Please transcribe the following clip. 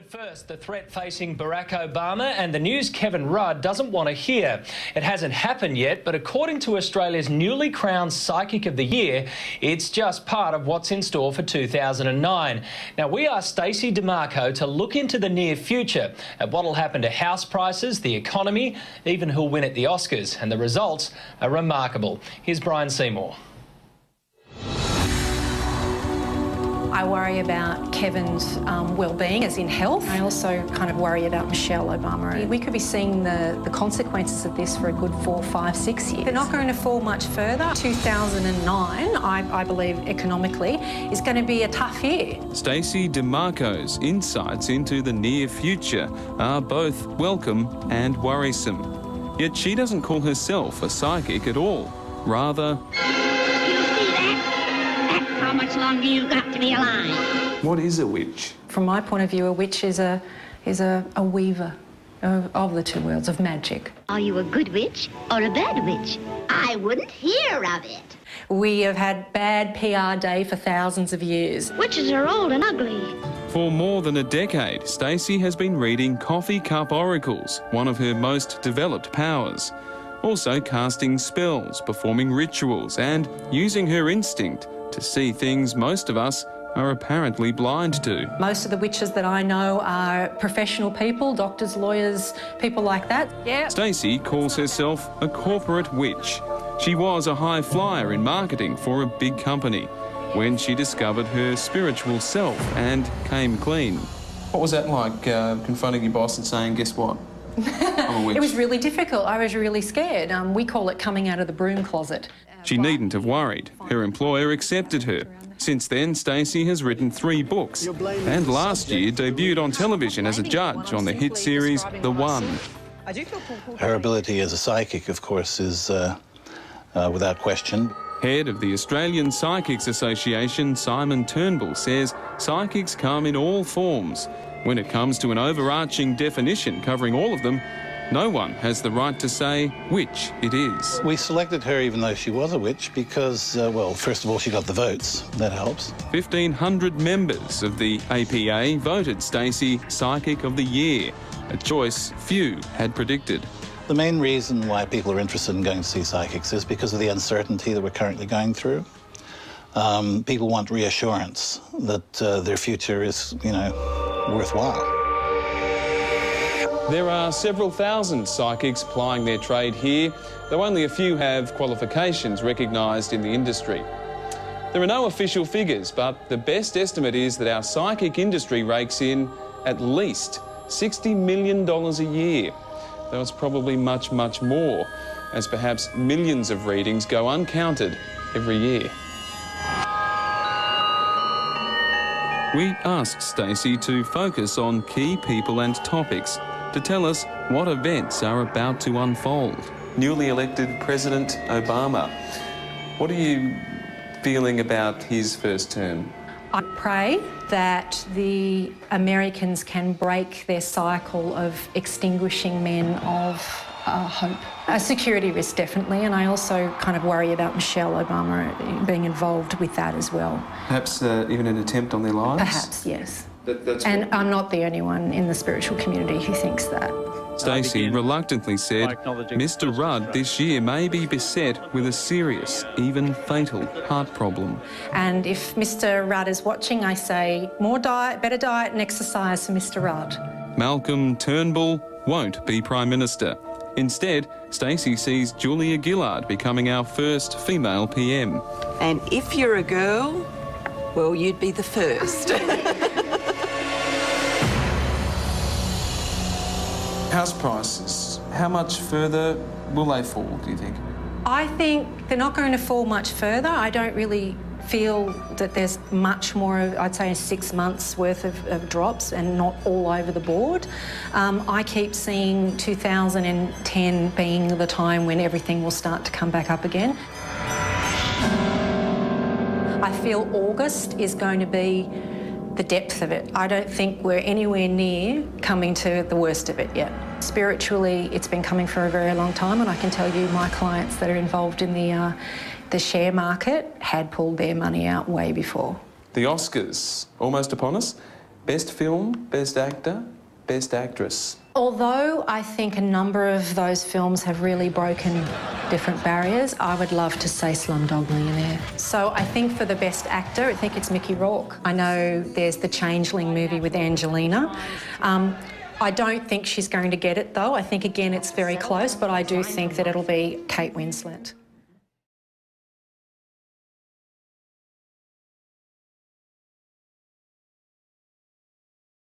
But first, the threat facing Barack Obama and the news Kevin Rudd doesn't want to hear. It hasn't happened yet, but according to Australia's newly crowned Psychic of the Year, it's just part of what's in store for 2009. Now, we asked Stacey Demarco to look into the near future at what will happen to house prices, the economy, even who'll win at the Oscars, and the results are remarkable. Here's Brian Seymour. I worry about Kevin's well-being, as in health. I also kind of worry about Michelle Obama. We could be seeing the consequences of this for a good 4, 5, 6 years. They're not going to fall much further. 2009, I believe, economically, is going to be a tough year. Stacey Demarco's insights into the near future are both welcome and worrisome. Yet she doesn't call herself a psychic at all. Rather, how much longer you've got to be alive? what is a witch? From my point of view, a witch is a weaver of the two worlds, of magic. Are you a good witch or a bad witch? I wouldn't hear of it. We have had bad PR day for thousands of years. Witches are old and ugly. For more than a decade, Stacey has been reading coffee cup oracles, one of her most developed powers. Also casting spells, performing rituals and using her instinct to see things most of us are apparently blind to. Most of the witches that I know are professional people, doctors, lawyers, people like that. Yeah. Stacey calls herself a corporate witch. She was a high flyer in marketing for a big company when she discovered her spiritual self and came clean. What was that like, confronting your boss and saying, guess what? I'm a witch? It was really difficult. I was really scared. We call it coming out of the broom closet. She needn't have worried. Her employer accepted her. Since then, Stacey has written 3 books and last year debuted on television as a judge on the hit series The One. Her ability as a psychic, of course, is without question. Head of the Australian Psychics Association, Simon Turnbull, says psychics come in all forms. When it comes to an overarching definition covering all of them, no one has the right to say which it is. We selected her even though she was a witch because, well, first of all, she got the votes. That helps. 1,500 members of the APA voted Stacey Psychic of the Year, a choice few had predicted. The main reason why people are interested in going to see psychics is because of the uncertainty that we're currently going through. People want reassurance that their future is, you know, worthwhile. There are several thousand psychics plying their trade here, though only a few have qualifications recognised in the industry. There are no official figures, but the best estimate is that our psychic industry rakes in at least $60 million a year, though it's probably much, much more, as perhaps millions of readings go uncounted every year. We asked Stacey to focus on key people and topics to tell us what events are about to unfold. Newly elected President Obama, what are you feeling about his first term? I pray that the Americans can break their cycle of extinguishing men of hope. A security risk, definitely, and I also kind of worry about Michelle Obama being involved with that as well. Perhaps even an attempt on their lives? Perhaps, yes. That's and I'm not the only one in the spiritual community who thinks that. Stacey reluctantly said Mr Rudd this year may be beset with a serious, even fatal heart problem. And if Mr Rudd is watching, I say more diet, better diet and exercise for Mr Rudd. Malcolm Turnbull won't be Prime Minister. Instead, Stacey sees Julia Gillard becoming our first female PM. And if you're a girl, well, you'd be the first. House prices, how much further will they fall, do you think? I think they're not going to fall much further. I don't really feel that there's much more, I'd say 6 months worth of drops and not all over the board. I keep seeing 2010 being the time when everything will start to come back up again. I feel August is going to be the depth of it. I don't think we're anywhere near coming to the worst of it yet. Spiritually, it's been coming for a very long time, and I can tell you my clients that are involved in the share market had pulled their money out way before. The Oscars almost upon us. Best film, best actor, best actress. Although I think a number of those films have really broken different barriers, I would love to say Slumdog Millionaire. So I think for the best actor, I think it's Mickey Rourke. I know there's the Changeling movie with Angelina. I don't think she's going to get it, though. I think, again, it's very close, but I do think that it'll be Kate Winslet.